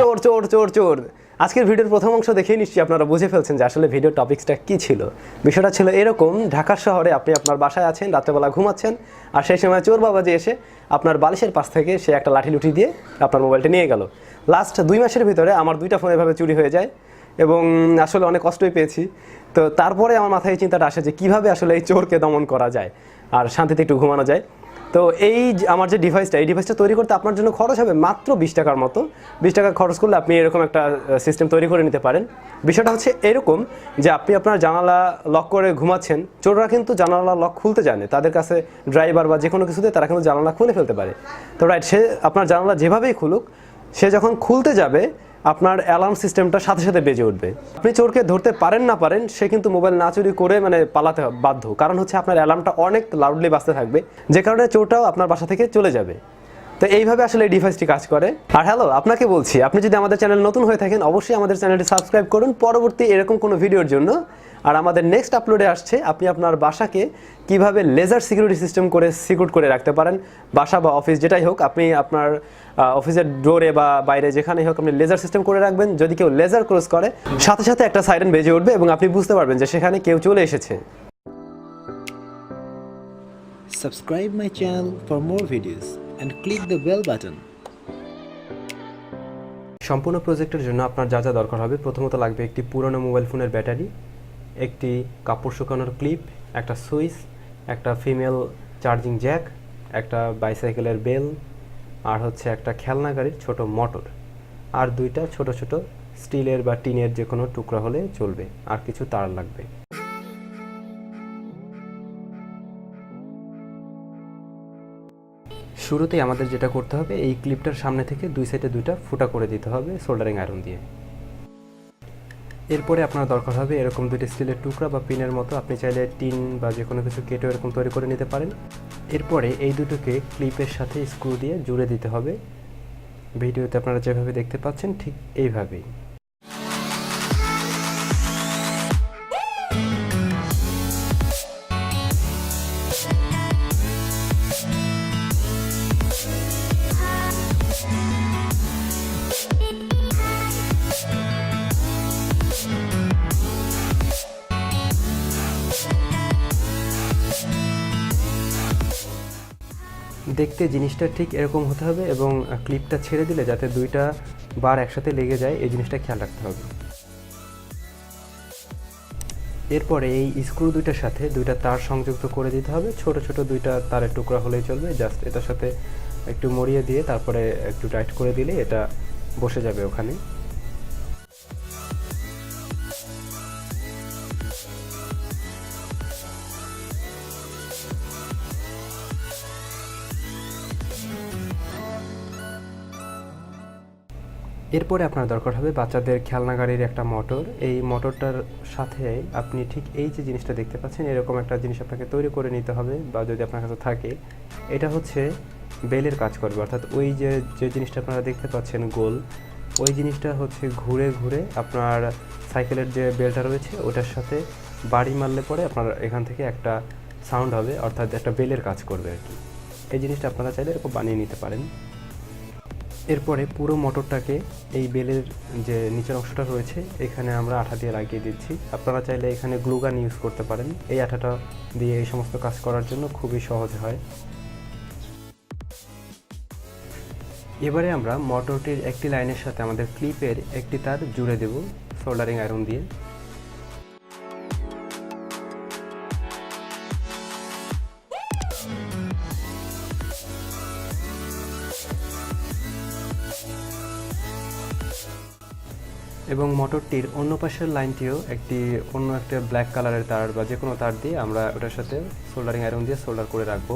চোর চোর চোর চোর। আজকের ভিডিওর প্রথম অংশ দেখেই নিশ্চয়ই আপনারা বুঝে ফেলছেন যে আসলে ভিডিও টপিকসটা কী ছিল। বিষয়টা ছিল এরকম, ঢাকা শহরে আপনি আপনার বাসায় আছেন, রাত্রেবেলা ঘুমাচ্ছেন, আর সেই সময় চোর বাবাজি এসে আপনার বালিশের পাশ থেকে সে একটা লাঠি লুঠি দিয়ে আপনার মোবাইলটা নিয়ে গেল। লাস্ট 2 মাসের ভিতরে আমার 2টা ফোন এভাবে চুরি হয়ে যায় এবং আসলে অনেক কষ্টই পেয়েছি। তো তারপরে আমার মাথায় চিন্তাটা আসে যে কীভাবে আসলে এই চোরকে দমন করা যায় আর শান্তিতে একটু ঘুমানো যায়। তো এই আমার যে ডিভাইসটা তৈরি করতে আপনার জন্য খরচ হবে মাত্র 20 টাকার মতো। 20 টাকা খরচ করলে আপনি এরকম একটা সিস্টেম তৈরি করে নিতে পারেন। বিষয়টা হচ্ছে এরকম যে আপনি আপনার জানালা লক করে ঘুমাচ্ছেন, চোররা কিন্তু জানালা লক খুলতে জানে, তাদের কাছে ড্রাইভার বা যে কোনো কিছুতে তারা কিন্তু জানালা খুলে ফেলতে পারে। তো রাইট, সে আপনার জানালা যেভাবেই খুলুক, সে যখন খুলতে যাবে আপনার অ্যালার্ম সিস্টেমটা সাথে সাথে বেজে উঠবে। আপনি চোরকে ধরতে পারেন না পারেন, সে কিন্তু মোবাইল না চুরি করে পালাতে বাধ্য, কারণ হচ্ছে আপনার অ্যালার্মটা অনেক লাউডলি বাজতে থাকবে, যে কারণে চোরটাও আপনার বাসা থেকে চলে যাবে। তো এইভাবে আসলে এই ডিভাইসটি কাজ করে। আর হ্যালো, আপনাকে বলছি, আপনি যদি আমাদের চ্যানেল নতুন হয়ে থাকেন অবশ্যই আমাদের চ্যানেলটি সাবস্ক্রাইব করুন পরবর্তী এরকম কোনো ভিডিওর জন্য। আর আমাদের নেক্সট আপলোডে আসছে আপনি আপনার বাসাকে কিভাবে লেজার সিকিউরিটি সিস্টেম করে সিকিউর করে রাখতে পারেন। বাসা বা অফিস যেটাই হোক, আপনি আপনার অফিসের ডোরে বা বাইরে যেখানেই হোক আপনি লেজার সিস্টেম করে রাখবেন। যদি কেউ লেজার ক্রস করে সাথে সাথে একটা সাইরেন বেজে উঠবে এবং আপনি বুঝতে পারবেন যে সেখানে কেউ চলে এসেছে। Subscribe my channel for more videos and click the bell button. সম্পূর্ণ প্রজেক্টের জন্য আপনার যা যা দরকার হবে, প্রথমত লাগবে একটি পুরনো মোবাইল ফোনের ব্যাটারি, একটি কাপড় শুকানোর ক্লিপ, একটা সুইচ, একটা ফিমেল চার্জিং জ্যাক, একটা বাইসাইকেলের বেল, আর হচ্ছে একটা খেলনা গাড়ির ছোট মোটর, আর 2টা ছোট ছোট স্টিলের বা টিনের যে কোনো টুকরা হলে চলবে, আর কিছু তার লাগবে। শুরুতেই আমাদের যেটা করতে হবে, এই ক্লিপটার সামনে থেকে 2 সাইডে 2টা ফুটা করে দিতে হবে সোল্ডারিং আয়রন দিয়ে। এরপরে আপনার দরকার হবে এরকম 2টি স্টিলের টুকরা বা পিনের মতো, আপনি চাইলে টিন বা যে কোনো কিছু কেটে এরকম তৈরি করে নিতে পারেন। এরপরে এই দুটোকে ক্লিপের সাথে স্ক্রু দিয়ে জুড়ে দিতে হবে। ভিডিওতে আপনারা যেভাবে দেখতে পাচ্ছেন ঠিক এইভাবেই। দেখতে জিনিসটা ঠিক এরকম হতে হবে এবং ক্লিপটা ছেড়ে দিলে যাতে 2টা বার একসাথে লেগে যায় এই জিনিসটা খেয়াল রাখতে হবে। এরপরে এই স্ক্রু 2টার সাথে 2টা তার সংযুক্ত করে দিতে হবে। ছোট ছোট 2টা তারের টুকরা হলেই চলবে, জাস্ট এটার সাথে একটু মরিয়ে দিয়ে তারপরে একটু টাইট করে দিলে এটা বসে যাবে ওখানে। এরপরে আপনার দরকার হবে বাচ্চাদের খেলনা গাড়ির একটা মোটর। এই মোটরটার সাথে আপনি ঠিক এই যে জিনিসটা দেখতে পাচ্ছেন এরকম একটা জিনিস আপনাকে তৈরি করে নিতে হবে, বা যদি আপনার কাছে থাকে, এটা হচ্ছে বেলের কাজ করবে। অর্থাৎ ওই যে জিনিসটা আপনারা দেখতে পাচ্ছেন গোল, ওই জিনিসটা হচ্ছে ঘুরে ঘুরে আপনার সাইকেলের যে বেলটা রয়েছে ওটার সাথে বাড়ি মারলে পরে আপনার এখান থেকে একটা সাউন্ড হবে, অর্থাৎ একটা বেলের কাজ করবে আর কি। এই জিনিসটা আপনারা চাইলে এরকম বানিয়ে নিতে পারেন। এরপরে পুরো মোটরটাকে এই বেলের যে নিচের অংশটা রয়েছে এখানে আমরা আঠা দিয়ে লাগিয়ে দিচ্ছি। আপনারা চাইলে এখানে গ্লুগান ইউজ করতে পারেন, এই আঠাটা দিয়ে এই সমস্ত কাজ করার জন্য খুবই সহজ হয়। এবারে আমরা মোটরটির একটি লাইনের সাথে আমাদের ক্লিপের একটি তার জুড়ে দেব সোল্ডারিং আয়রন দিয়ে। এবং মোটরটির অন্য পাশের লাইনটিও অন্য একটা ব্ল্যাক কালারের তার বা যে কোনো তার দিয়ে আমরা ওটার সাথে সোল্ডারিং আয়রন দিয়ে সোল্ডার করে রাখবো।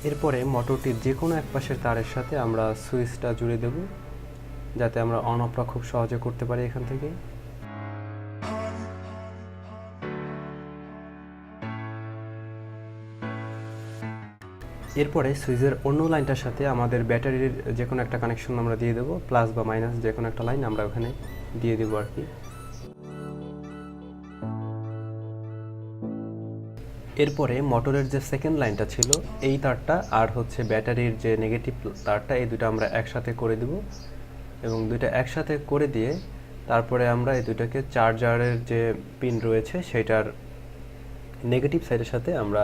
এরপরে মোটরটির যে কোনো এক পাশের তারের সাথে আমরা সুইচটা জুড়ে দেব, যাতে আমরা অন অফটা খুব সহজে করতে পারি এখান থেকে। এরপরে সুইচের অন্য লাইনটার সাথে আমাদের ব্যাটারির যে কোনো একটা কানেকশন আমরা দিয়ে দেবো, প্লাস বা মাইনাস যে কোনো একটা লাইন আমরা ওখানে দিয়ে দেবো আর কি। এরপরে মোটরের যে সেকেন্ড লাইনটা ছিল এই তারটা আর হচ্ছে ব্যাটারির যে নেগেটিভ তারটা এই দুটো আমরা একসাথে করে দিব এবং দুইটা একসাথে করে দিয়ে তারপরে আমরা এই দুটোকে চার্জারের যে পিন রয়েছে সেটার নেগেটিভ সাইডের সাথে আমরা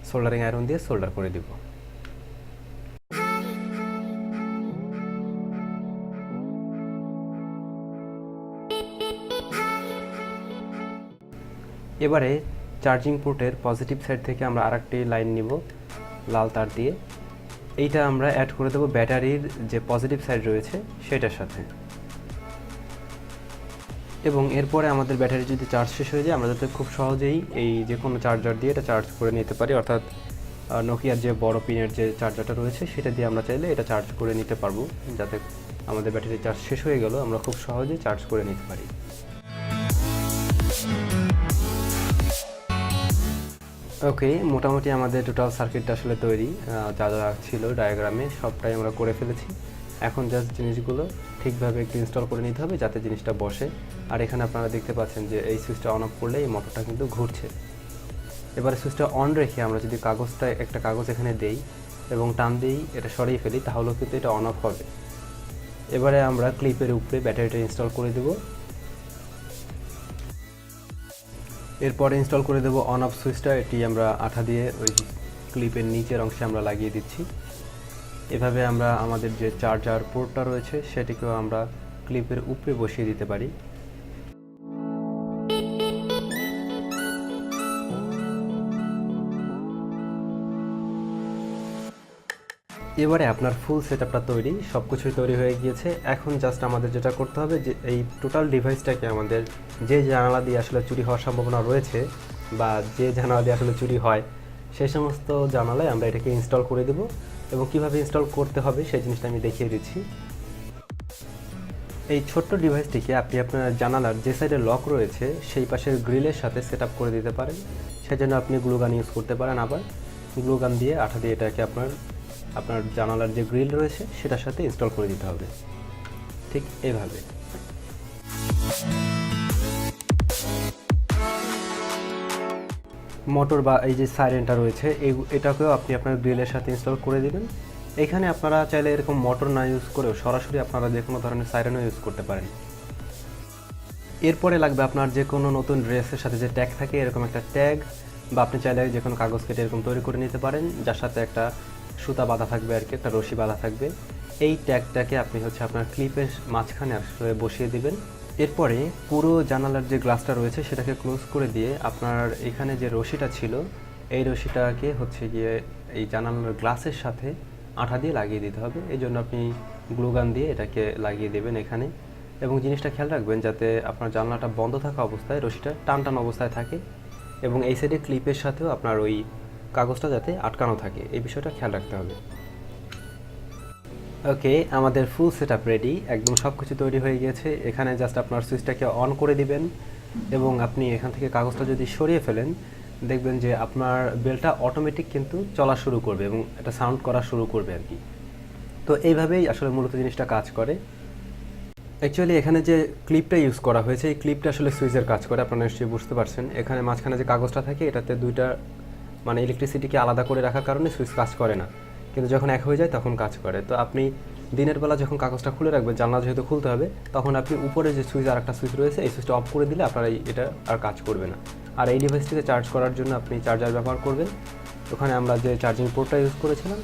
সোল্ডারিং আয়রন দিয়ে সোল্ডার করে দিব। এবারে চার্জিং পোর্টের পজিটিভ সাইড থেকে আমরা আরেকটি লাইন নিব লাল তার দিয়ে, এইটা আমরা অ্যাড করে দেবো ব্যাটারির যে পজিটিভ সাইড রয়েছে সেটার সাথে। এবং এরপরে আমাদের ব্যাটারি যদি চার্জ শেষ হয়ে যায় আমরা যাতে খুব সহজেই এই যে কোনো চার্জার দিয়ে এটা চার্জ করে নিতে পারি, অর্থাৎ নোকিয়ার যে বড় পিনের যে চার্জারটা রয়েছে সেটা দিয়ে আমরা চাইলে এটা চার্জ করে নিতে পারবো, যাতে আমাদের ব্যাটারি চার্জ শেষ হয়ে গেল আমরা খুব সহজেই চার্জ করে নিতে পারি। ওকে, মোটামুটি আমাদের টোটাল সার্কিটটা আসলে তৈরি, যা যা ছিল ডায়াগ্রামে সবটাই আমরা করে ফেলেছি। এখন জাস্ট জিনিসগুলো ঠিকভাবে একটু ইনস্টল করে নিতে হবে যাতে জিনিসটা বসে। আর এখানে আপনারা দেখতে পাচ্ছেন যে এই সুইচটা অন অফ করলে এই মোটরটা কিন্তু ঘুরছে। এবারে সুইচটা অন রেখে আমরা যদি একটা কাগজ এখানে দেই এবং টান দিই এটা সরিয়ে ফেলি তাহলেও কিন্তু এটা অন অফ হবে। এবারে আমরা ক্লিপের উপরে ব্যাটারিটা ইনস্টল করে দেব। এরপরে ইনস্টল করে দেব অন অফ সুইচটা, এটি আমরা আঠা দিয়ে ওই ক্লিপের নিচের অংশে আমরা লাগিয়ে দিচ্ছি। এভাবে আমরা আমাদের যে চার্জার পোর্টটা রয়েছে সেটিকেও আমরা ক্লিপের উপরে বসিয়ে দিতে পারি। এবারে আপনার ফুল সেটআপটা তৈরি, সব কিছুই তৈরি হয়ে গিয়েছে। এখন জাস্ট আমাদের যেটা করতে হবে যে এই টোটাল ডিভাইসটাকে আমাদের যে জানালা দিয়ে আসলে চুরি হওয়ার সম্ভাবনা রয়েছে বা যে জানালা দিয়ে আসলে চুরি হয় সেই সমস্ত জানালায় আমরা এটাকে ইনস্টল করে দেব। এবং কিভাবে ইনস্টল করতে হবে সেই জিনিসটা আমি দেখিয়ে দিচ্ছি। এই ছোট্ট ডিভাইসটিকে আপনি আপনার জানালার যে সাইডে লক রয়েছে সেই পাশের গ্রিলের সাথে সেটআপ করে দিতে পারেন। সেজন্য আপনি গ্লু গান ইউজ করতে পারেন, আবার গ্লু গান দিয়ে আঠা দিয়ে এটাকে আপনার জানালার যে গ্রিল রয়েছে সেটার সাথে ইনস্টল করে দিতে হবে, ঠিক এইভাবে। মোটর বা এই যে সাইরেনটা রয়েছে এটাকেও আপনি আপনার গ্রিলের সাথে ইনস্টল করে দিবেন। এখানে আপনারা চাইলে এরকম মোটর না ইউজ করেও সরাসরি আপনারা যে কোনো ধরনের সাইরেনও ইউজ করতে পারেন। এরপরে লাগবে আপনার যে কোনো নতুন ড্রেসের সাথে যে ট্যাগ থাকে এরকম একটা ট্যাগ, বা আপনি চাইলে যে কোনো কাগজ কেটে এরকম তৈরি করে নিতে পারেন যার সাথে একটা সুতা বাঁধা থাকবে আর কি, একটা রশি বাঁধা থাকবে। এই ট্যাগটাকে আপনি আপনার ক্লিপের মাঝখানে আসলে বসিয়ে দিবেন। এরপরে পুরো জানালার যে গ্লাসটা রয়েছে সেটাকে ক্লোজ করে দিয়ে আপনার এখানে যে রশিটা ছিল এই রশিটাকে গিয়ে এই জানালার গ্লাসের সাথে আঠা দিয়ে লাগিয়ে দিতে হবে। এই জন্য আপনি গ্লু গান দিয়ে এটাকে লাগিয়ে দেবেন এখানে। এবং জিনিসটা খেয়াল রাখবেন যাতে আপনার জানলাটা বন্ধ থাকা অবস্থায় রশিটা টান টান অবস্থায় থাকে এবং এই সাইডে ক্লিপের সাথেও আপনার ওই কাগজটা যাতে আটকানো থাকে, এই বিষয়টা খেয়াল রাখতে হবে। ওকে, আমাদের ফুল সেটআপ রেডি, একদম সব কিছু তৈরি হয়ে গিয়েছে। এখানে জাস্ট আপনার সুইচটাকে অন করে দিবেন এবং আপনি এখান থেকে কাগজটা যদি সরিয়ে ফেলেন দেখবেন যে আপনার বেলটা অটোমেটিক কিন্তু চলা শুরু করবে এবং এটা সাউন্ড করা শুরু করবে আর কি। তো এইভাবেই আসলে মূলত জিনিসটা কাজ করে। অ্যাকচুয়ালি এখানে যে ক্লিপটা ইউজ করা হয়েছে এই ক্লিপটা আসলে সুইচের কাজ করে, আপনারা নিশ্চয়ই বুঝতে পারছেন। এখানে মাঝখানে যে কাগজটা থাকে এটাতে দুইটা ইলেকট্রিসিটিকে আলাদা করে রাখার কারণে সুইচ কাজ করে না, কিন্তু যখন এক হয়ে যায় তখন কাজ করে। তো আপনি দিনের বেলা যখন কাগজটা খুলে রাখবেন, জানলা যেহেতু খুলতে হবে, তখন আপনি উপরে যে সুইচ আর একটা সুইচ রয়েছে এই সুইচটা অফ করে দিলে আপনার এটা আর কাজ করবে না। আর এই ডিভাইসটিকে চার্জ করার জন্য আপনি চার্জার ব্যবহার করবেন। ওখানে আমরা যে চার্জিং পোর্টটা ইউজ করেছিলাম,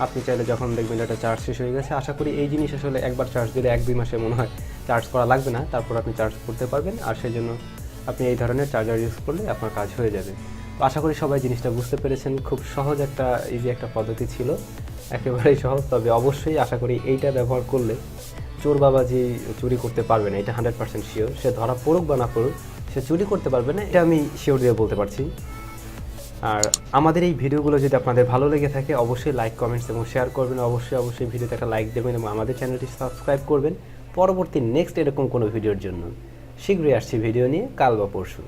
আপনি চাইলে যখন দেখবেন এটা চার্জ শেষ হয়ে গেছে, আশা করি এই জিনিস আসলে একবার চার্জ দিলে 1-2 মাসে মনে হয় চার্জ করা লাগবে না, তারপর আপনি চার্জ করতে পারবেন। আর সেই জন্য আপনি এই ধরনের চার্জার ইউজ করলে আপনার কাজ হয়ে যাবে। তো আশা করি সবাই জিনিসটা বুঝতে পেরেছেন। খুব সহজ ইজি একটা পদ্ধতি ছিল, একেবারেই সহজ। তবে অবশ্যই আশা করি এইটা ব্যবহার করলে চোর বাবাজি চুরি করতে পারবে না, এটা 100% শিওর। সে ধরা পড়ুক বা না পড়ুক সে চুরি করতে পারবে না, এটা আমি শিওর দিয়ে বলতে পারছি। আর আমাদের এই ভিডিওগুলো যদি আপনাদের ভালো লেগে থাকে অবশ্যই লাইক, কমেন্টস এবং শেয়ার করবেন। অবশ্যই ভিডিওতে একটা লাইক দেবেন এবং আমাদের চ্যানেলটি সাবস্ক্রাইব করবেন পরবর্তী নেক্সট এরকম কোনো ভিডিওর জন্য। শীঘ্রই আসছি ভিডিও নিয়ে, কাল বা পরশু।